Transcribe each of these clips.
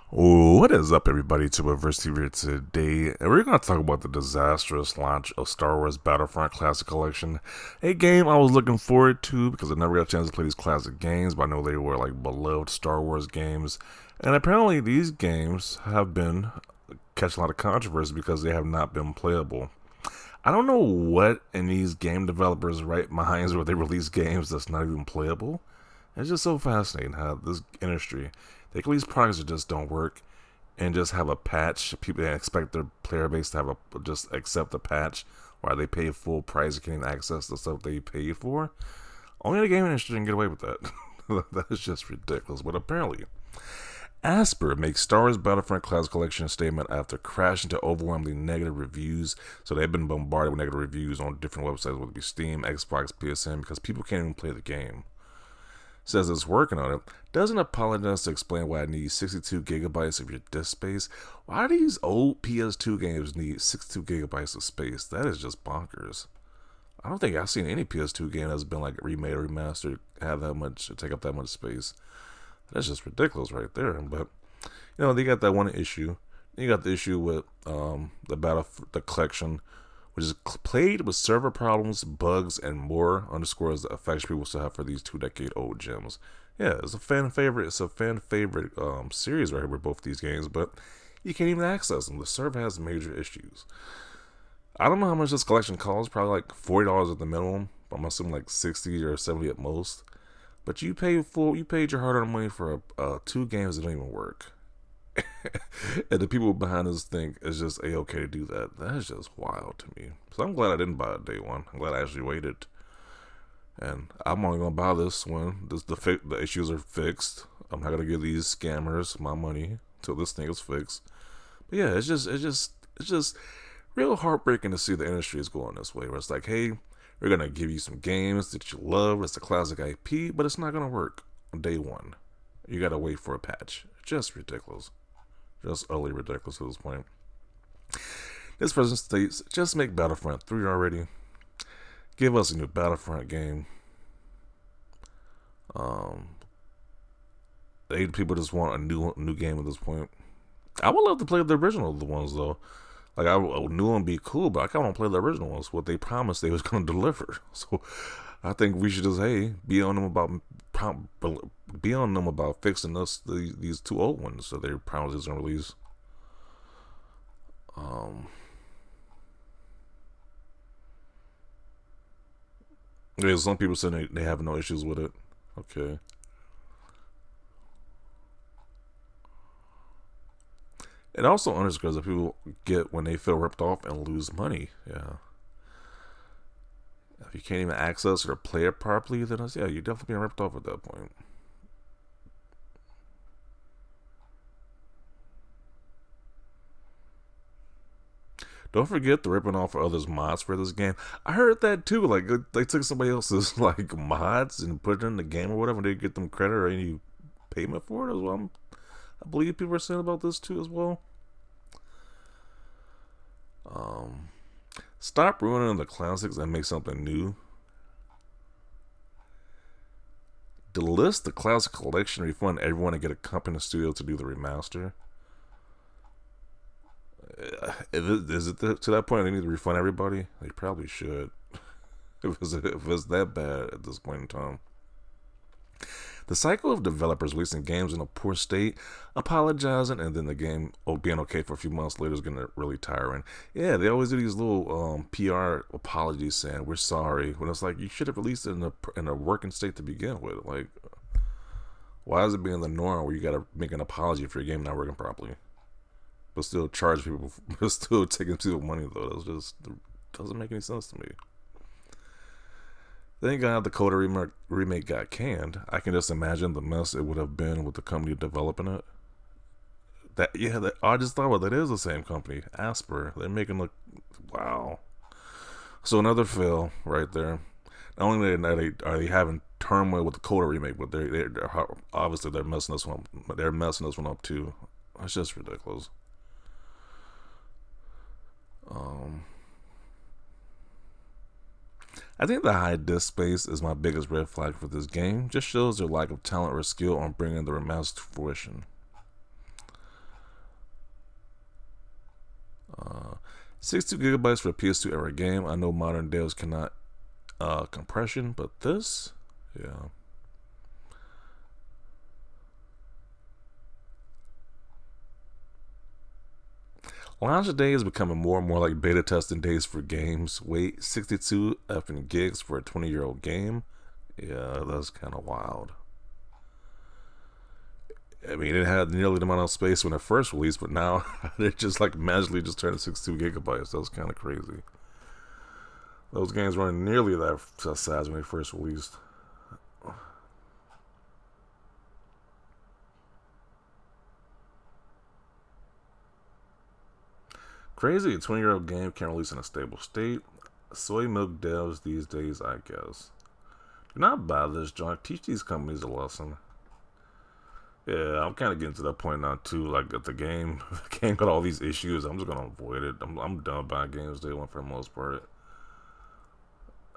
What is up, everybody? To Adversity here today, and we're going to talk about the disastrous launch of Star Wars Battlefront Classic Collection, a game I was looking forward to because I never got a chance to play these classic games, but I know they were like beloved Star Wars games, and apparently these games have been catching a lot of controversy because they have not been playable. I don't know what in these game developers' right minds where they release games that's not even playable. It's just so fascinating how this industry, they release products that just don't work and just have a patch. People expect their player base to have a just accept the patch while they pay full price and can't access the stuff they paid for. Only the game industry can get away with that. That is just ridiculous. But apparently, Asper makes Star Wars Battlefront Classic Collection statement after crashing to overwhelmingly negative reviews. So they've been bombarded with negative reviews on different websites, whether it be Steam, Xbox, PSN, because people can't even play the game. Says it's working on it, doesn't apologize to explain why it needs 62 gigabytes of your disk space. Why do these old PS2 games need 62 gigabytes of space? That is just bonkers. I don't think I've seen any PS2 game that's been like remade or remastered have that much, take up that much space. That's just ridiculous right there. But they got that one issue. You got the issue with the collection, which is played with server problems, bugs, and more. Underscores the affection people still have for these 2-decade-old gems. Yeah, it's a fan favorite. It's a fan favorite series right here with both these games, but you can't even access them. The server has major issues. I don't know how much this collection costs. Probably like $40 at the minimum. I'm assuming like 60 or 70 at most. But you paid your hard-earned money for two games that don't even work. And the people behind this think it's just a-okay to do that. That is just wild to me. So I'm glad I didn't buy it day one. I'm glad I actually waited. And I'm only gonna buy this when the issues are fixed. I'm not gonna give these scammers my money until this thing is fixed. But yeah, it's just real heartbreaking to see the industry is going this way. Where it's like, hey, we're gonna give you some games that you love. It's a classic IP, but it's not gonna work on day one. You gotta wait for a patch. Just ridiculous. Just utterly ridiculous at this point. This person states, just make Battlefront 3 already. Give us a new Battlefront game. People just want a new game at this point. I would love to play the original ones though. Like a new one be cool, but I kind of want to play the original ones. What they promised they was going to deliver. So I think we should just be on them about fixing these two old ones that they promised is going to release. Yeah, some people saying they have no issues with it. Okay. It also underscores that people get when they feel ripped off and lose money. Yeah. If you can't even access or play it properly, then you're definitely being ripped off at that point. Don't forget the ripping off for others' mods for this game. I heard that too. Like they took somebody else's like mods and put it in the game or whatever, and they get them credit or any payment for it as well. I believe people are saying about this too as well. Stop ruining the classics and make something new. Delist the classic collection, refund everyone, and get a company studio to do the remaster. Is it to that point they need to refund everybody? They probably should. If it's that bad at this point in time. The cycle of developers releasing games in a poor state, apologizing, and then the game being okay for a few months later is going to really tiring. Yeah, they always do these little PR apologies saying, we're sorry. When it's like, you should have released it in a working state to begin with. Like, why is it being the norm where you got to make an apology for your game not working properly? But still charge people, but still taking people money, though. That just doesn't make any sense to me. Thank God the Coda remake got canned. I can just imagine the mess it would have been with the company developing it. I just thought, well, that is the same company, Asper. They're making look, wow. So another fail right there. Not only are they having turmoil with the Coda remake, but they're obviously they're messing this one up. They're messing this one up too. It's just ridiculous. I think the high disk space is my biggest red flag for this game. Just shows their lack of talent or skill on bringing the remaster to fruition. 62 gigabytes for a PS2 era game. I know modern devs cannot compression, but this, yeah. Launch day is becoming more and more like beta testing days for games. Wait, 62 effing gigs for a 20-year-old game? Yeah, that's kind of wild. I mean, it had nearly the amount of space when it first released, but now it just like magically just turned to 62 gigabytes. That was kind of crazy. Those games weren't nearly that size when they first released. Crazy, a 20-year-old game can't release in a stable state. Soy milk devs these days, I guess. Do not buy this junk. Teach these companies a lesson. Yeah, I'm kind of getting to that point now too. Like if the game got all these issues, I'm just gonna avoid it. I'm done buying games day one for the most part.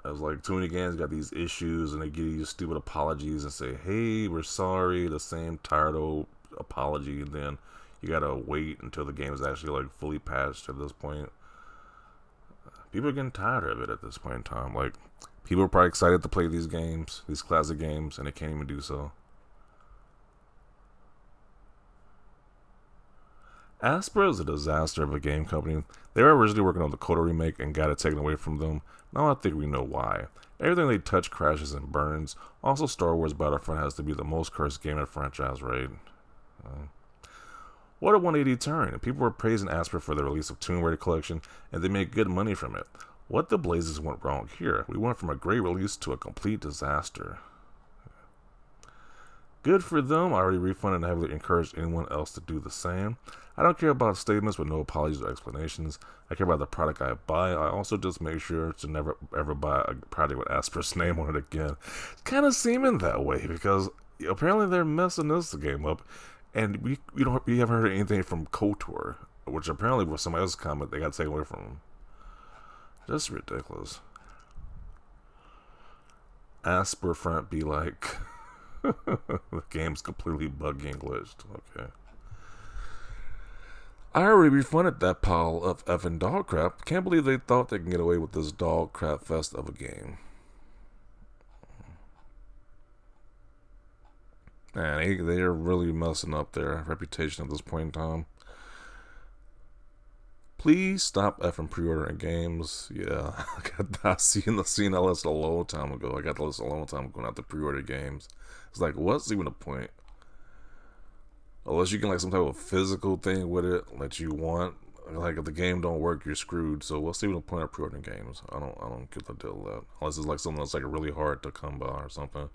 I was like, too many games got these issues, and they give you stupid apologies and say, "Hey, we're sorry." The same tired old apology, and then you gotta wait until the game is actually like fully patched. At this point, people are getting tired of it. At this point in time, like people are probably excited to play these games, these classic games, and they can't even do so. Aspera is a disaster of a game company. They were originally working on the Coda remake and got it taken away from them. Now I think we know why. Everything they touch crashes and burns. Also, Star Wars Battlefront has to be the most cursed game in the franchise, right? What a 180 turn. People were praising Aspera for the release of Tomb Raider Collection, and they made good money from it. What the blazes went wrong here? We went from a great release to a complete disaster. Good for them. I already refunded and heavily encouraged anyone else to do the same. I don't care about statements with no apologies or explanations. I care about the product I buy. I also just make sure to never ever buy a product with Aspera's name on it again. It's kind of seeming that way because apparently they're messing this game up, and we haven't heard anything from KOTOR, which apparently was somebody else's comment they got taken away from them. Just ridiculous. Aspera front be like. The game's completely buggy and glitched. Okay. I already refunded that pile of effing dog crap. Can't believe they thought they can get away with this dog crap fest of a game. Man, they're really messing up their reputation at this point in time. Please stop effing pre-ordering games. Yeah, I seen that list a long time ago. I got the list a long time ago not to pre-order games. It's like, what's even the point? Unless you can like some type of physical thing with it that you want. Like if the game don't work, you're screwed. So what's even the point of pre-ordering games? I don't get the deal with that. Unless it's like something that's like really hard to come by or something.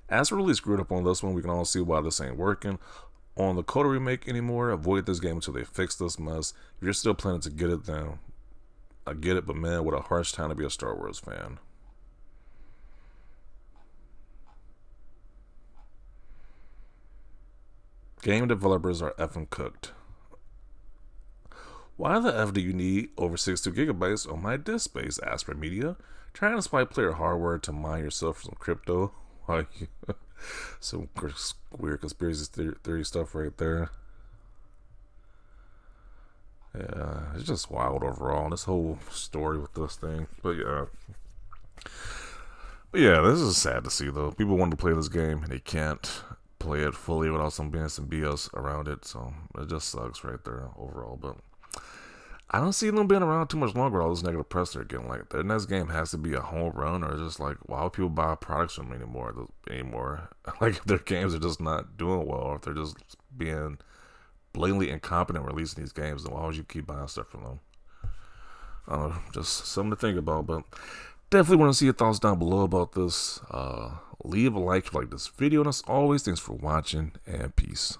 As we're really screwed up on this one, we can all see why this ain't working. On the Coda remake anymore, avoid this game until they fix this mess. If you're still planning to get it, then I get it, but man, what a harsh time to be a Star Wars fan. Game developers are effing cooked. Why the F do you need over 62 gigabytes on my disk space, Aspera Media? Trying to spy player hardware to mine yourself for some crypto? Some weird conspiracy theory stuff right there. Yeah, it's just wild overall, this whole story with this thing. But yeah, this is sad to see though. People want to play this game and they can't play it fully without some BS around it. So it just sucks right there overall. But I don't see them being around too much longer with all this negative press they're getting. Like, their next game has to be a home run, or just like, why would people buy products from them anymore? Like, if their games are just not doing well, or if they're just being blatantly incompetent releasing these games, then why would you keep buying stuff from them? I don't know, just something to think about. But definitely want to see your thoughts down below about this. Leave a like if you like this video, and as always, thanks for watching, and peace.